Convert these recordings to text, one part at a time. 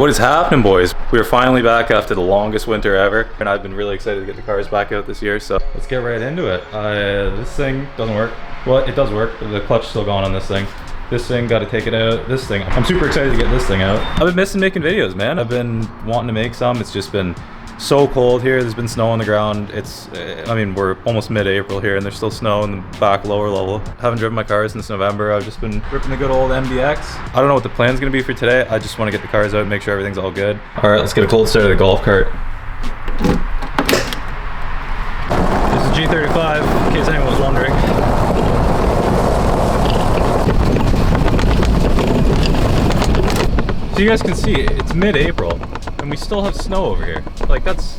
What is happening, boys? We are finally back after the longest winter ever, and I've been really excited to get the cars back out this year, so let's get right into it. This thing doesn't work. Well, it does work, but the clutch is still gone on this thing. This thing, got to take it out. This thing, I'm super excited to get this thing out. I've been missing making videos, man. I've been wanting to make some. It's just been so cold here. There's been snow on the ground. I mean, we're almost mid-April here and there's still snow in the back lower level. Haven't driven my car since November. I've just been ripping the good old MDX. I don't know what the plan's gonna be for today. I just want to get the cars out and make sure everything's all good. All right, let's get a cold start of the golf cart. This is G35, in case anyone was wondering. So you guys can see, it's mid-April. And we still have snow over here. Like, that's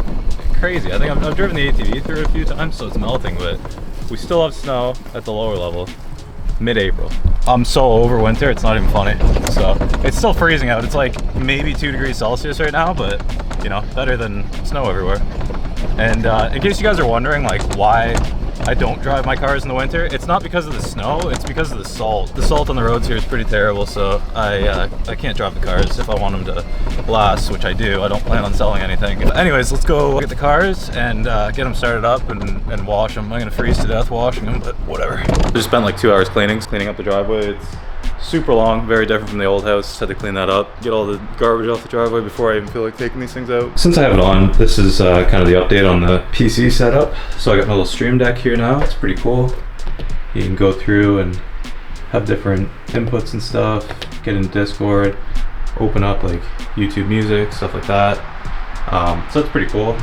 crazy. I think I've driven the ATV through it a few times, so it's melting, but we still have snow at the lower level, mid-April. I'm so over winter, it's not even funny. So, it's still freezing out. It's like maybe 2 degrees Celsius right now, but, you know, better than snow everywhere. And in case you guys are wondering, like, why I don't drive my cars in the winter, it's not because of the snow, it's because of the salt. The salt on the roads here is pretty terrible, so I can't drive the cars if I want them to last, which I do. I don't plan on selling anything. But anyways, let's go get the cars and get them started up and wash them. I'm gonna freeze to death washing them, but whatever. I just spent like 2 hours cleaning up the driveway. It's super long, very different from the old house. Had to clean that up, get all the garbage off the driveway before I even feel like taking these things out. Since I have it on, this is kind of the update on the PC setup. So I got my little Stream Deck here now. It's pretty cool. You can go through and have different inputs and stuff, get in Discord, open up like YouTube music, stuff like that. So that's pretty cool.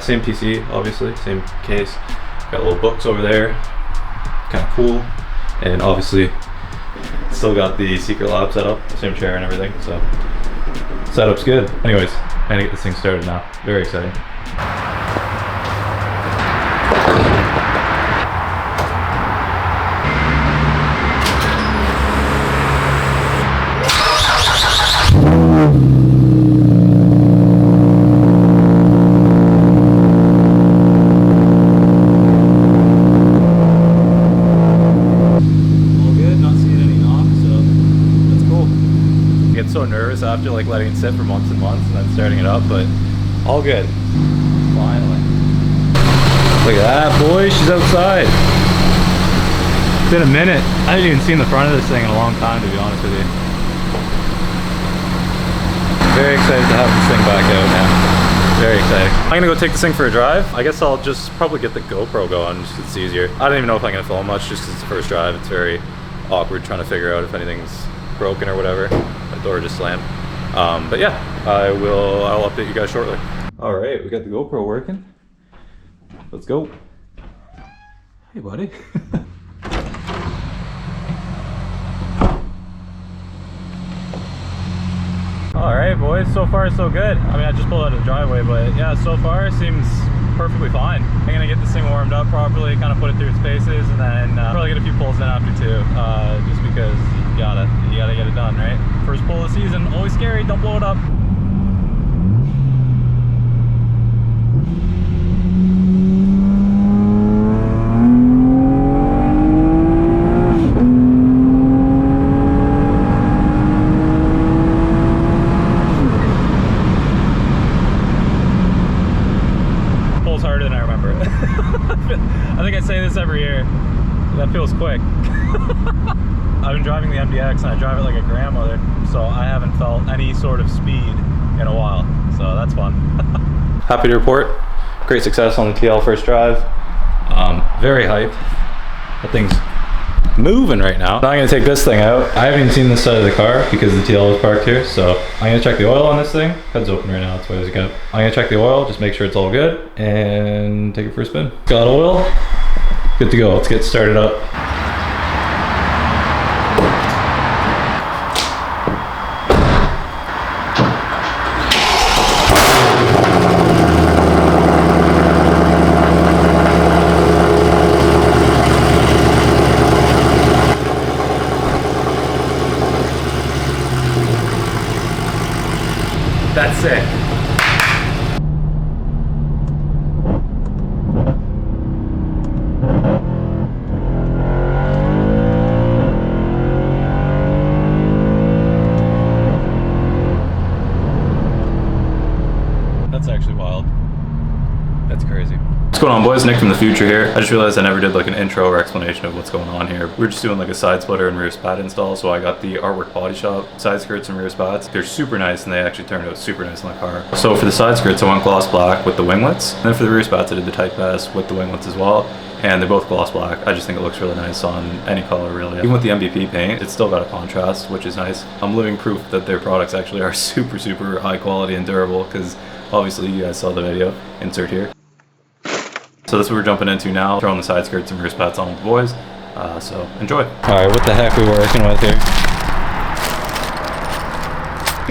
Same PC, obviously, same case. Got little books over there, kind of cool. And obviously, still got the Secret Lab set up, same chair and everything, so setup's good. Anyways, I'm gonna get this thing started now. Very exciting. So nervous after like letting it sit for months and months and then starting it up, but all good. Finally. Look at that, boy, she's outside. It's been a minute. I haven't even seen the front of this thing in a long time, to be honest with you. Very excited to have this thing back out now. Very exciting. I'm gonna go take this thing for a drive. I guess I'll just probably get the GoPro going, just 'cause it's easier. I don't even know if I'm gonna film much just because it's the first drive. It's very awkward trying to figure out if anything's broken or whatever. My door just slammed. But yeah, I'll update you guys shortly. All right, we got the GoPro working. Let's go. Hey, buddy. All right, boys, so far so good. I mean, I just pulled out of the driveway, but yeah, so far it seems perfectly fine. I'm gonna get this thing warmed up properly, kind of put it through its paces, and then probably get a few pulls in after too, just because you gotta get it done, right? First pull of the season, always scary, don't blow it up. Pulls harder than I remember. I think I say this every year. That feels quick. I've been driving the MDX and I drive it like a grandmother, so I haven't felt any sort of speed in a while, so that's fun. Happy to report, great success on the TL first drive. Very hyped. That thing's moving right now. Now I'm gonna take this thing out. I haven't even seen this side of the car because the TL is parked here, so I'm gonna check the oil on this thing. Head's open right now, that's why there's a gap. I'm gonna check the oil, just make sure it's all good, and take it for a spin. Got oil, good to go. Let's get started up. That's sick. That's actually wild. That's crazy. What's going on, boys? Nick from the future here. I just realized I never did like an intro or explanation of what's going on here. We're just doing like a side splitter and rear spat install. So I got the Artwork Bodyshop side skirts and rear spats. They're super nice and they actually turned out super nice on the car. So for the side skirts, I went gloss black with the winglets. And then for the rear spats, I did the Type-S with the winglets as well. And they're both gloss black. I just think it looks really nice on any color, really. Even with the MVP paint, it's still got a contrast, which is nice. I'm living proof that their products actually are super, super high quality and durable, because obviously you guys saw the video. Insert here. So that's what we're jumping into now, throwing the side skirts and rear spats on with the boys. So enjoy. All right, what the heck are we working with here?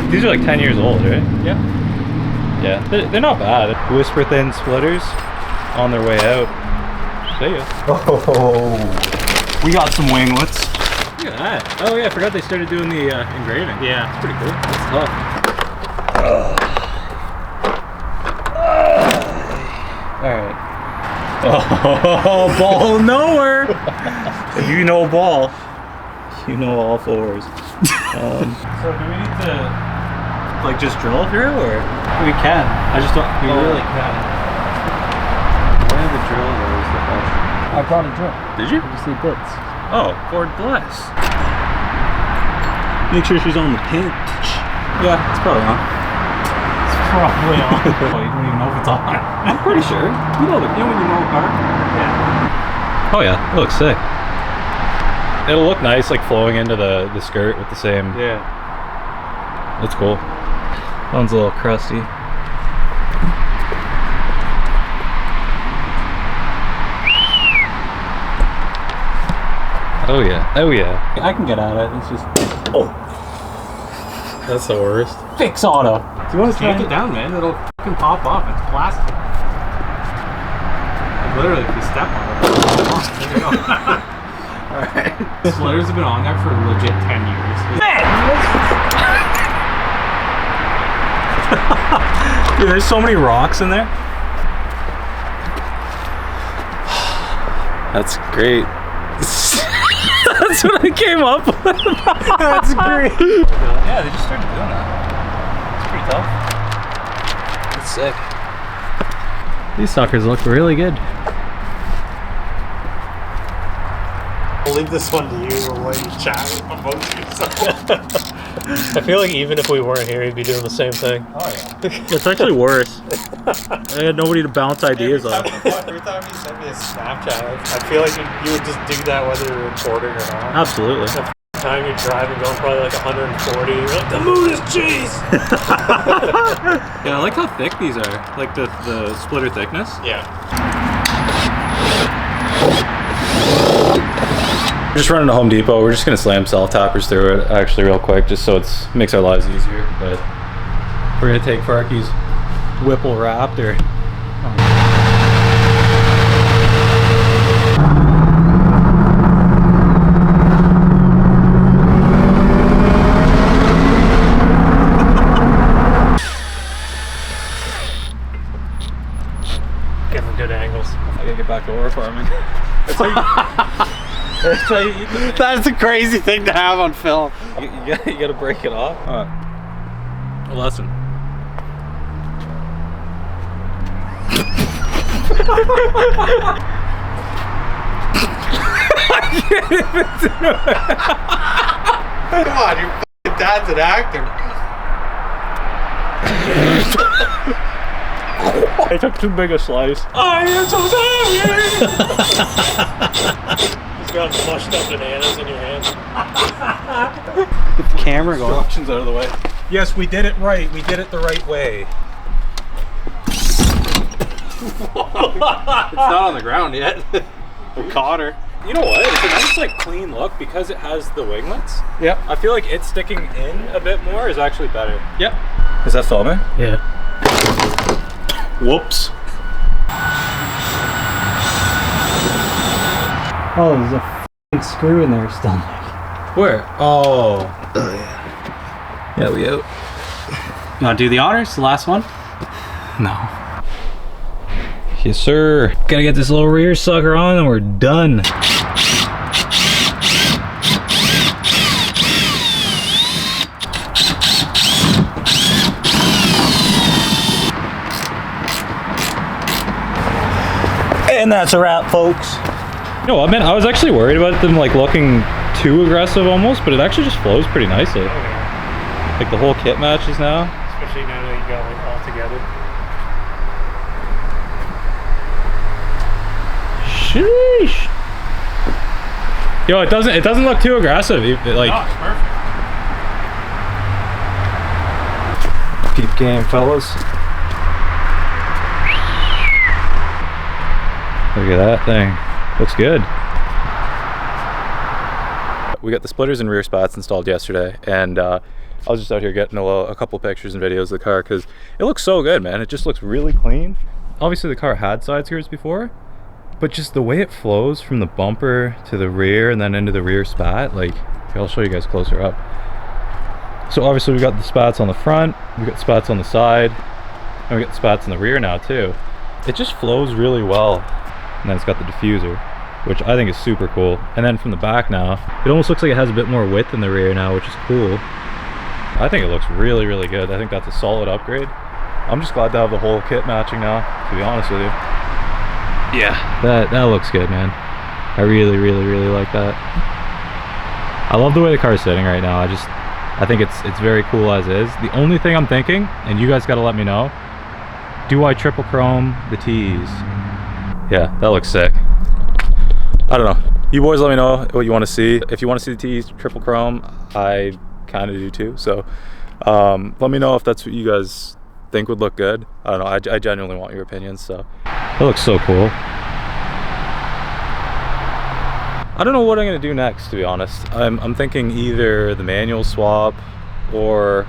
These are like 10 years old, right? Yeah. Yeah, they're not bad. Whisper thin splitters on their way out. See ya. Oh, we got some winglets. Look at that. Oh yeah, I forgot they started doing the engraving. Yeah, it's pretty cool. It's tough. All right. Oh, ball nowhere. If you know ball, you know all fours. So do we need to like just drill through, or we can? I just don't. We really can. Where are the drill goes? I brought a drill. Did you? You see bits. Oh, Lord bless. Make sure she's on the pinch. Yeah, it's probably on. It's probably on. Oh, you don't even know if it's on. I'm pretty sure. You know when you know a car? Yeah. Oh yeah, it looks sick. It'll look nice, like flowing into the skirt with the same. Yeah. That's cool. That one's a little crusty. Oh yeah, oh yeah. I can get at it, it's just... Oh! That's the worst. Fix auto! Do you want to take it down, man? It'll fucking pop off, it's plastic. Like, literally, if you step on it, it'll pop. There you go. Alright. The splitters have been on there for legit 10 years. Man! Dude, there's so many rocks in there. That's great. That's what I came up with. That's great. Yeah, they just started doing that. It's pretty tough. It's sick. These suckers look really good. I'll leave this one to you while you chat amongst yourself. I feel like even if we weren't here, he'd be doing the same thing. Oh yeah. It's actually worse. I had nobody to bounce ideas off. Every time you send me a Snapchat, I feel like you would just do that whether you're recording or not. Absolutely. The time you're driving, going probably like 140, you're like, the moon is cheese! Yeah, I like how thick these are. Like the splitter thickness. Yeah. We're just running to Home Depot. We're just gonna slam self-tappers through it actually real quick, just so it makes our lives easier. But we're gonna take Farky's Whipple Raptor. Give them good angles. I gotta get back to ore farming. That's a crazy thing to have on film. You gotta break it off. A lesson. Come on, your f***ing dad's an actor. I took too big a slice. I am so sorry! You've got mushed up bananas in your hands. Get the camera going. Instructions out of the way. Yes, we did it right. We did it the right way. It's not on the ground yet. We caught her. You know what? It's a nice, like, clean look because it has the winglets. Yep. I feel like it sticking in a bit more is actually better. Yep. Is that filming? Yeah. Whoops. Oh, there's a f***ing screw in there still. Where? Oh. Oh, yeah. Yeah, we out. You want to do the honors? The last one? No. Yes, sir. Gotta get this little rear sucker on and we're done. And that's a wrap, folks. No, I mean, I was actually worried about them like looking too aggressive almost, but it actually just flows pretty nicely. Like the whole kit matches now. Especially now that you got like all together. Sheesh. Yo, it doesn't look too aggressive. Like, Oh, it's perfect. peep game, fellas. Look at that thing. Looks good. We got the splitters and rear spats installed yesterday, and I was just out here getting a couple pictures and videos of the car because it looks so good, man. It just looks really clean. Obviously the car had side skirts before, but just the way it flows from the bumper to the rear and then into the rear spat, like, I'll show you guys closer up. So obviously we got the spats on the front, we got spats on the side, and we got spats in the rear now too. It just flows really well. And then it's got the diffuser, which I think is super cool. And then from the back now, it almost looks like it has a bit more width in the rear now, which is cool. I think it looks really, really good. I think that's a solid upgrade. I'm just glad to have the whole kit matching now, to be honest with you. Yeah, that looks good, man. I really, really, really like that. I love the way the car is sitting right now. I think it's very cool as is. The only thing I'm thinking, and you guys gotta let me know, do I triple chrome the T's? Yeah, that looks sick. I don't know. You boys let me know what you want to see. If you want to see the T's triple chrome, I kind of do too. So let me know if that's what you guys think would look good. I don't know. I genuinely want your opinions. So that looks so cool. I don't know what I'm gonna do next, to be honest. I'm thinking either the manual swap or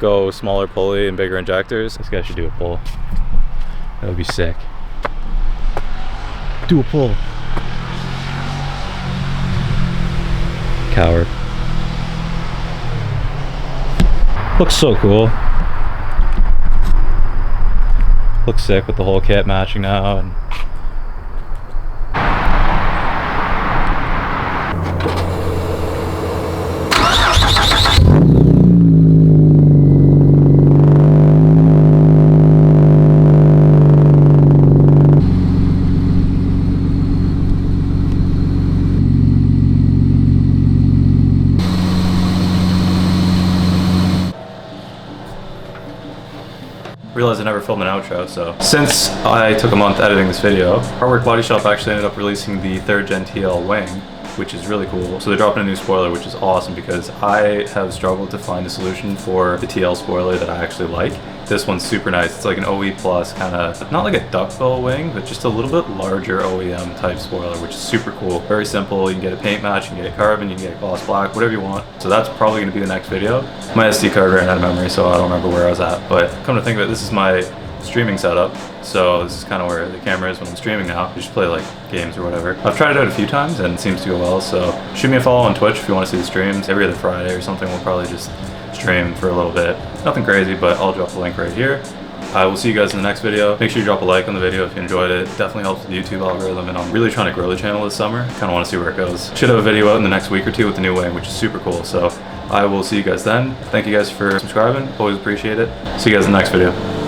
go smaller pulley and bigger injectors. This guy should do a pull. That would be sick. Do a pull. Coward. Looks so cool. Looks sick with the whole kit matching now. And realized I never filmed an outro, so since I took a month editing this video, Artwork Bodyshop actually ended up releasing the 3rd Gen TL wing, which is really cool. So they're dropping a new spoiler, which is awesome because I have struggled to find a solution for the TL spoiler that I actually like. This one's super nice. It's like an OE plus kind of, not like a duckbill wing, but just a little bit larger OEM type spoiler, which is super cool. Very simple. You can get a paint match, you can get it carbon, you can get it gloss black, whatever you want. So that's probably going to be the next video. My SD card ran out of memory, so I don't remember where I was at. But come to think of it, this is my streaming setup. So this is kind of where the camera is when I'm streaming now. You just play like games or whatever. I've tried it out a few times and it seems to go well. So shoot me a follow on Twitch if you want to see the streams. Every other Friday or something, we'll probably just stream for a little bit. Nothing crazy, but I'll drop the link right here. I will see you guys in the next video. Make sure you drop a like on the video if you enjoyed it. It definitely helps with the YouTube algorithm, and I'm really trying to grow the channel this summer. Kind of want to see where it goes. Should have a video out in the next week or two with the new wing, which is super cool. So I will see you guys then. Thank you guys for subscribing. Always appreciate it. See you guys in the next video.